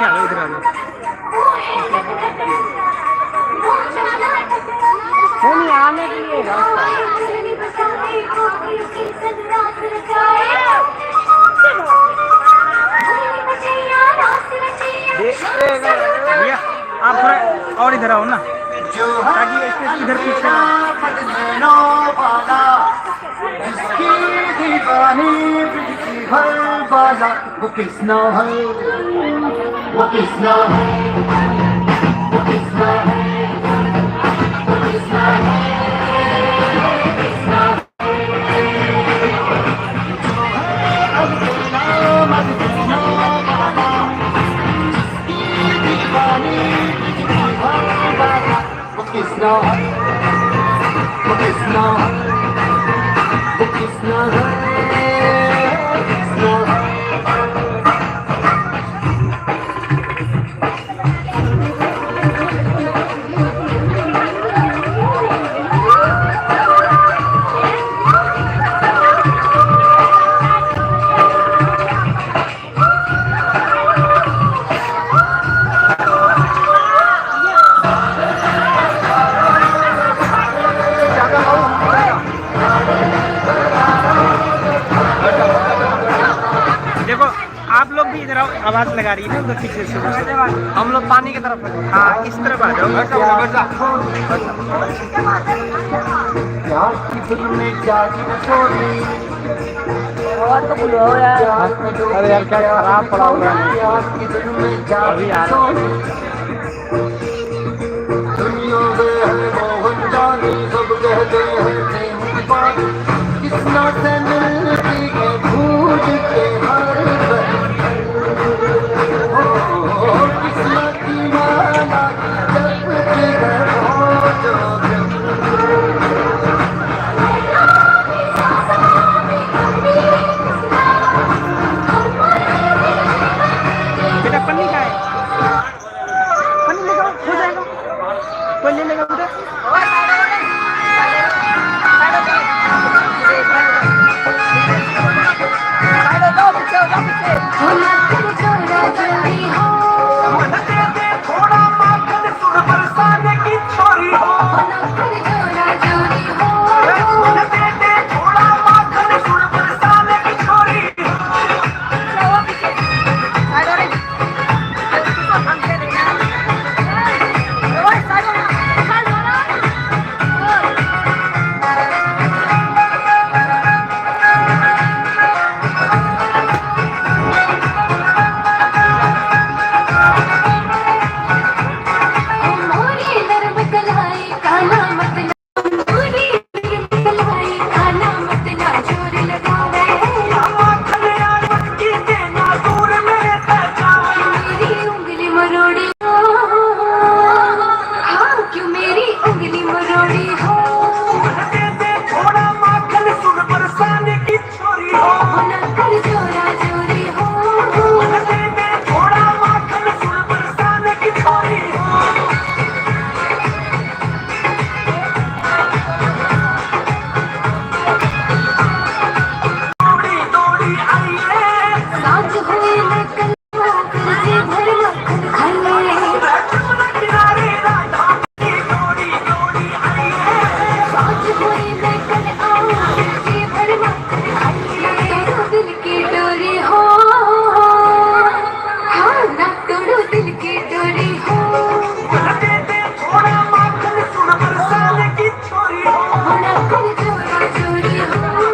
पीछे आ जाओ, इधर आ जाओ। नहीं आने के लिए रास्ता भैया, आप थोड़ा और इधर आओ ना, ताकि इधर पीछे वो किसना है, वो किसना है, वो किसना है, वो किसना है, वो किसना है, वो किसना है, वो किसना है, आवाज लगा रही है ना उधर पीछे से। हम लोग पानी की तरफ, हाँ इस तरफ आ जाओ। अरे यार क्या खराब पड़ा हुआ है अभी यार। सब कहते हैं किसना से मिलती है भूल के हर